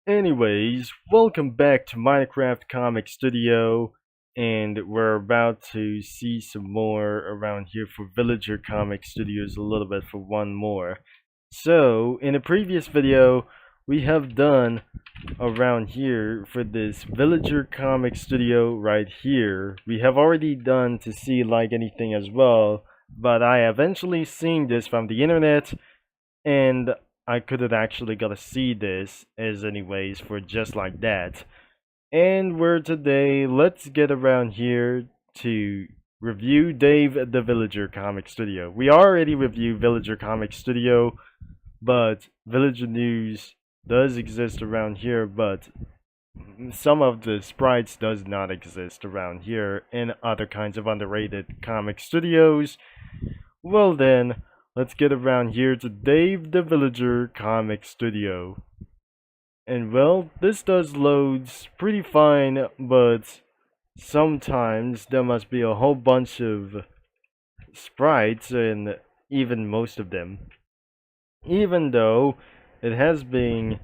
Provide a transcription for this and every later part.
Anyways, welcome back to Minecraft Comic Studio, and we're about to see some more around here for Villager Comic Studios a little bit for one more. So, in a previous video, we have done around here for this Villager Comic Studio right here. We have already done to see like anything as well, but I eventually seen this from the internet and I couldn't actually got to see this as anyways for just like that. And we're today, let's get around here to review Dave the Villager Comic Studio. We already reviewed Villager Comic Studio, but Villager News does exist around here, but some of the sprites does not exist around here in other kinds of underrated comic studios. Well then, let's get around here to Dave the Villager Comic Studio. And well, this does loads pretty fine, but sometimes there must be a whole bunch of sprites, and even most of them. Even though it has been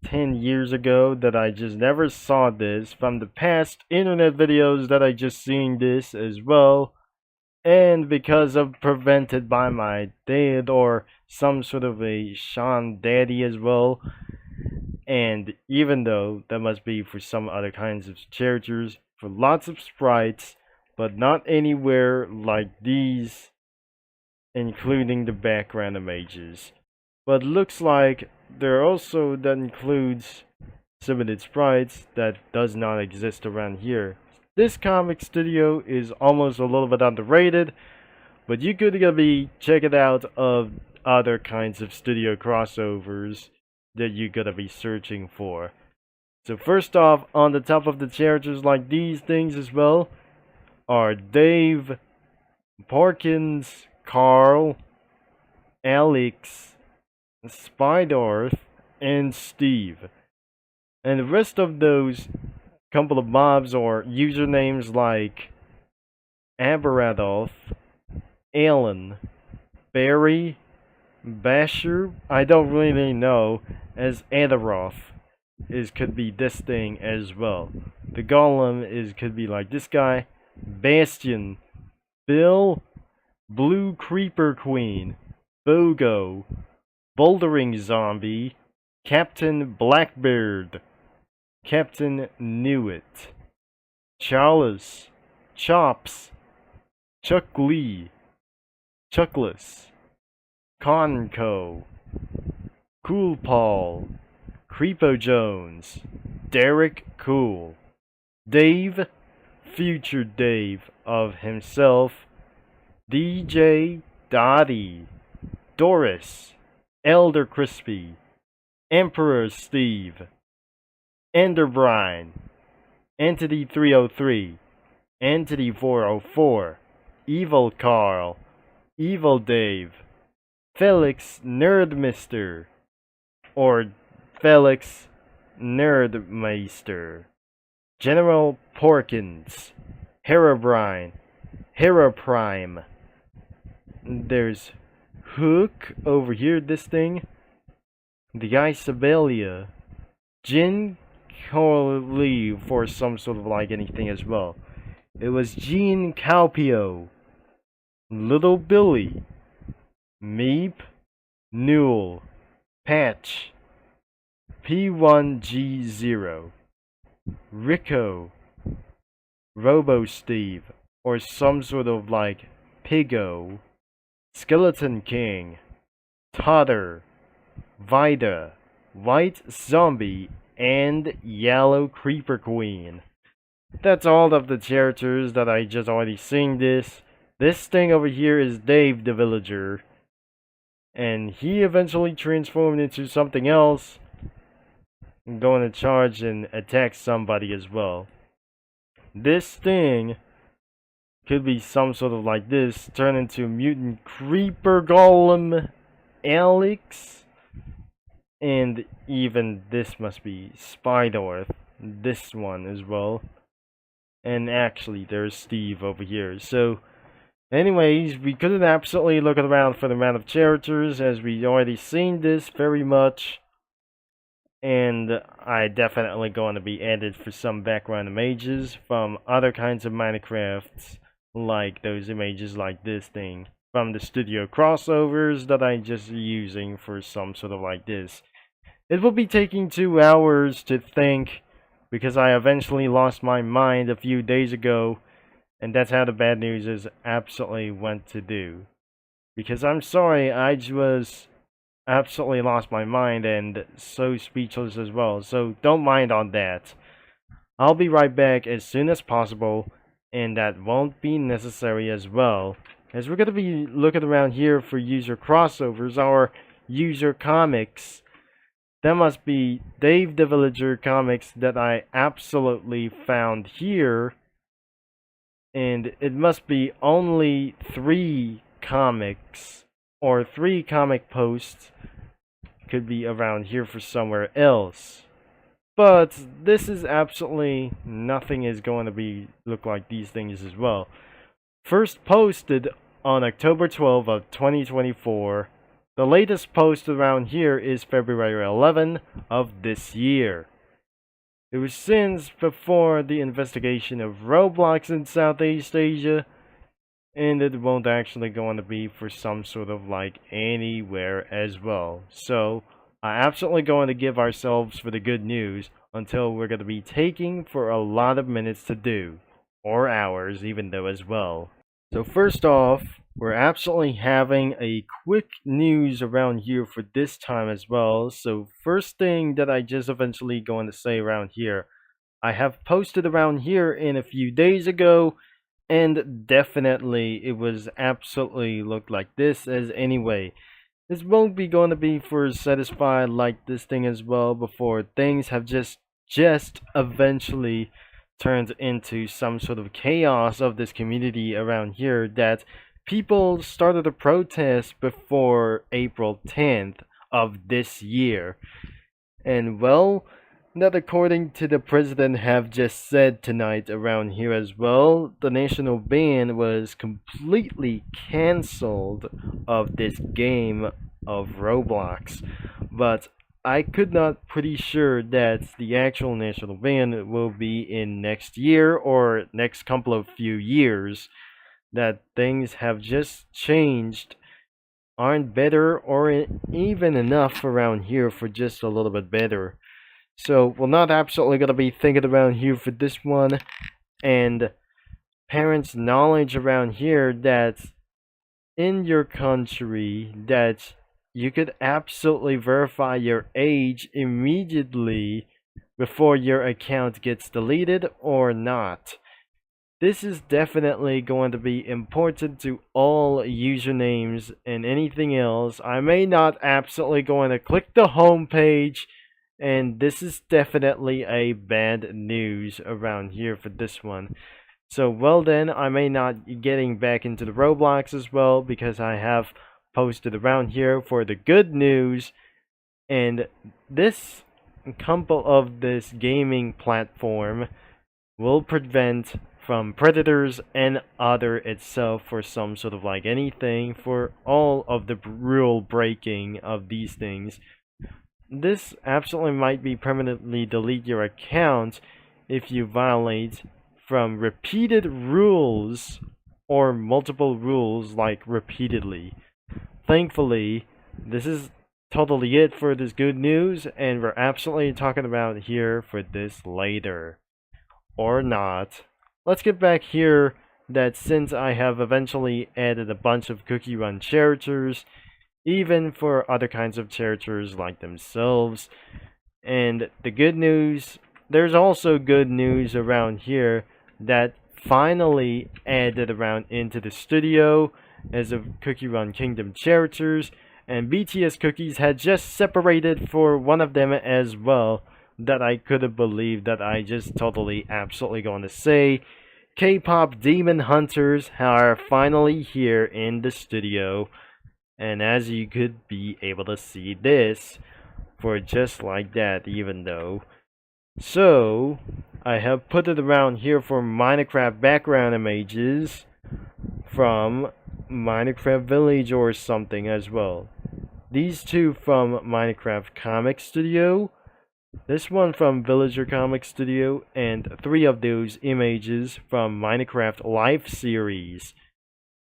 10 years ago that I just never saw this from the past internet videos that I just seen this as well, and because of prevented by my dad or some sort of a Sean daddy as well. And even though that must be for some other kinds of characters, for lots of sprites, but not anywhere like these, including the background images. But looks like there also that includes submitted sprites that does not exist around here. This comic studio is almost a little bit underrated, but you could be check it out of other kinds of studio crossovers that you gotta be searching for. So first off, on the top of the characters like these things as well are Dave, Parkins, Carl, Alex, Spidarth, and Steve. And the rest of those couple of mobs or usernames like Aberadolf, Alan, Barry, Basher, I don't really know, as Adaroth is could be this thing as well. The Golem is could be like this guy, Bastion, Bill, Blue Creeper Queen, Bogo, Bouldering Zombie, Captain Blackbeard, Captain Newit, Charles, Chops, Chuck Lee, Chuckless, Conco, Cool Paul, Creepo Jones, Derek Cool, Dave, Future Dave of himself, DJ Dottie, Doris, Elder Crispy, Emperor Steve, Enderbrine, Entity 303, Entity 404, Evil Carl, Evil Dave, Felix Nerdmister, or Felix Nerdmeister, General Porkins, Herobrine, Heroprime. There's Hook over here, this thing. The guy Sibelia, Jin Lee for some sort of like anything as well. It was Gene Calpio, Little Billy, Meep, Newell, Patch, P1G0, Rico, Robo Steve, or some sort of like Pigo, Skeleton King, Totter, Vida, White Zombie, and Yellow Creeper Queen. That's all of the characters that I just already seen this. This thing over here is Dave the Villager. And he eventually transformed into something else. Going to charge and attack somebody as well. This thing could be some sort of like this. Turn into Mutant Creeper Golem Alex. And even this must be Spidarth. This one as well. And actually, there's Steve over here. So, anyways, we couldn't absolutely look around for the amount of characters, as we already seen this very much. and I definitely going to be added for some background images from other kinds of Minecrafts, like those images like this thing from the studio crossovers that I just using for some sort of like this. It will be taking 2 hours to think because I eventually lost my mind a few days ago, and that's how the bad news is absolutely went to do. Because I'm sorry, I was absolutely lost my mind and so speechless as well. So don't mind on that. I'll be right back as soon as possible, and that won't be necessary as well, as we're going to be looking around here for user crossovers or user comics. That must be Dave the Villager comics that I absolutely found here, and it must be only 3 comics or 3 comic posts could be around here for somewhere else. But this is absolutely nothing is going to be look like these things as well. First posted on October 12th of 2024. The latest post around here is February 11 of this year. It was since before the investigation of Roblox in Southeast Asia, and it won't actually going to be for some sort of like anywhere as well. So I absolutely going to give ourselves for the good news until we're going to be taking for a lot of minutes to do, or hours even though as well. So first off, we're absolutely having a quick news around here for this time as well. So first thing that I just eventually going to say around here, I have posted around here in a few days ago, and definitely it was absolutely looked like this as anyway. This won't be going to be for satisfied like this thing as well before things have just eventually turned into some sort of chaos of this community around here that people started a protest before April 10th of this year. And well, that according to the president have just said tonight around here as well, the national ban was completely cancelled of this game of Roblox. But I could not pretty sure that the actual national ban will be in next year or next couple of few years. That things have just changed, aren't better or even enough around here for just a little bit better. So we're not absolutely going to be thinking around here for this one, and parents' knowledge around here that in your country that you could absolutely verify your age immediately before your account gets deleted or not. This is definitely going to be important to all usernames and anything else. I may not absolutely going to click the home page, and this is definitely a bad news around here for this one. So well then, I may not getting back into the Roblox as well because I have posted around here for the good news, and this couple of this gaming platform will prevent from predators and other itself for some sort of like anything for all of the rule breaking of these things. This absolutely might be permanently delete your account if you violate from repeated rules or multiple rules like repeatedly. Thankfully, this is totally it for this good news, and we're absolutely talking about here for this later. Or not. Let's get back here that since I have eventually added a bunch of cookie run characters, even for other kinds of characters like themselves, and the good news, there's also good news around here that finally added around into the studio as of Cookie Run Kingdom characters, and BTS Cookies had just separated for one of them as well, that I couldn't believe that I just totally absolutely going to say. K-pop Demon Hunters are finally here in the studio, and as you could be able to see this for just like that even though. So I have put it around here for Minecraft background images from Minecraft Village or something as well. These two from Minecraft Comic Studio This one from Villager Comic Studio, and 3 of those images from Minecraft Life series.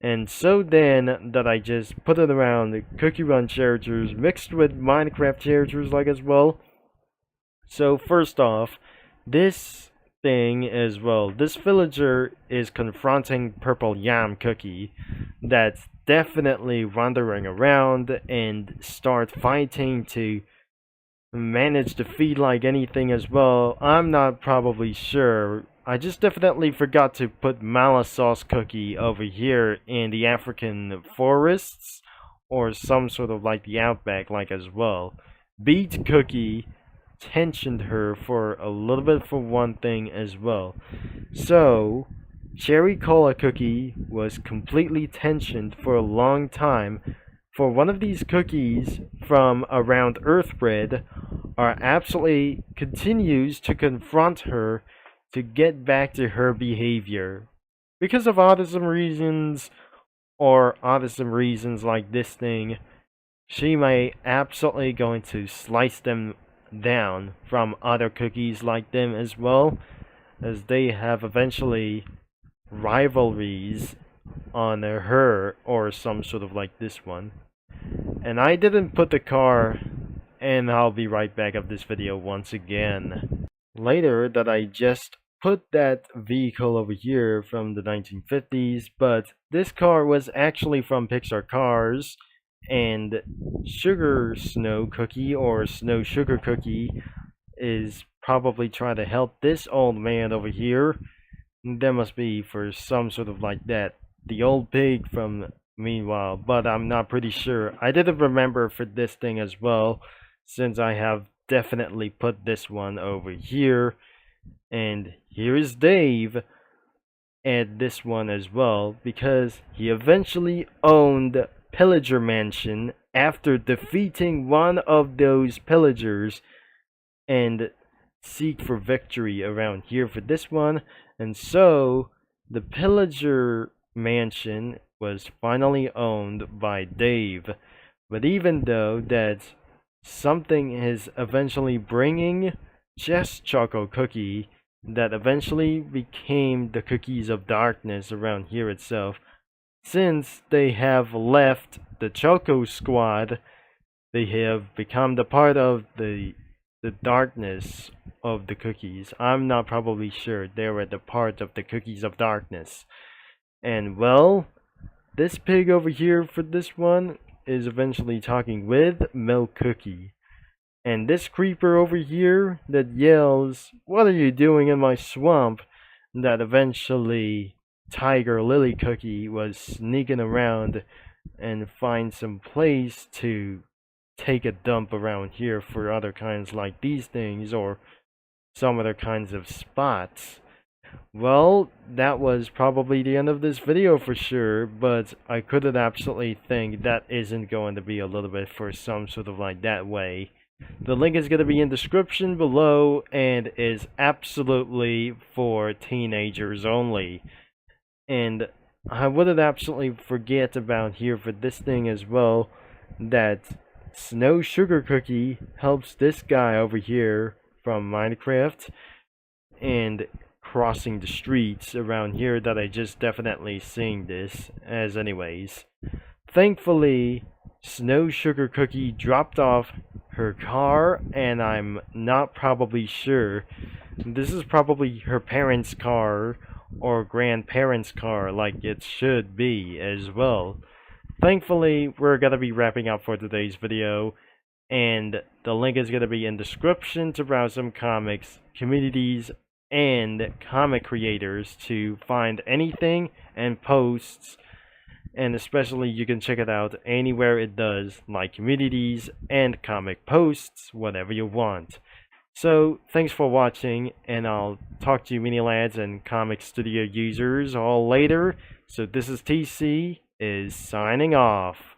And so then that I just put it around the Cookie Run characters mixed with Minecraft characters like as well. So first off, this thing as well, this villager is confronting Purple Yam Cookie that's definitely wandering around and start fighting to manage to feed like anything as well. I'm not probably sure. I just definitely forgot to put Mala Sauce Cookie over here in the African forests or some sort of like the outback like as well. Beet Cookie tensioned her for a little bit for one thing as well. So, Cherry Cola Cookie was completely tensioned for a long time. For one of these cookies from around Earthbread are absolutely continues to confront her to get back to her behavior. Because of autism reasons or autism reasons like this thing, she may absolutely going to slice them down from other cookies like them as well, as they have eventually rivalries on her or some sort of like this one. And I didn't put the car, and I'll be right back of this video once again. Later that I just put that vehicle over here from the 1950s, but this car was actually from Pixar Cars, and Sugar Snow Cookie or Snow Sugar Cookie is probably trying to help this old man over here. That must be for some sort of like that. The old pig from Meanwhile, but I'm not pretty sure. I didn't remember for this thing as well, since I have definitely put this one over here. And here is Dave and this one as well, because he eventually owned Pillager Mansion after defeating one of those pillagers and seek for victory around here for this one. And so the Pillager Mansion was finally owned by Dave. But even though that something is eventually bringing just Choco Cookie that eventually became the Cookies of Darkness around here itself, since they have left the Choco Squad, they have become the part of the darkness of the cookies. I'm not probably sure they were the part of the Cookies of Darkness. And well, this pig over here for this one is eventually talking with Milk Cookie. And this creeper over here that yells, "What are you doing in my swamp?" that eventually Tiger Lily Cookie was sneaking around and find some place to take a dump around here for other kinds like these things or some other kinds of spots. Well, that was probably the end of this video for sure, but I couldn't absolutely think that isn't going to be a little bit for some sort of like that way. The link is going to be in the description below and is absolutely for teenagers only. And I wouldn't absolutely forget about here for this thing as well, that Snow Sugar Cookie helps this guy over here from Minecraft and crossing the streets around here that I just definitely seeing this as anyways. Thankfully, Snow Sugar Cookie dropped off her car, and I'm not probably sure. This is probably her parents' car or grandparents' car like it should be as well. Thankfully, we're gonna be wrapping up for today's video, and the link is gonna be in the description to browse some comics, communities, and comic creators to find anything and posts, and especially you can check it out anywhere it does, like communities and comic posts, whatever you want. So thanks for watching, and I'll talk to you mini lads and comic studio users all later. So this is TC is signing off.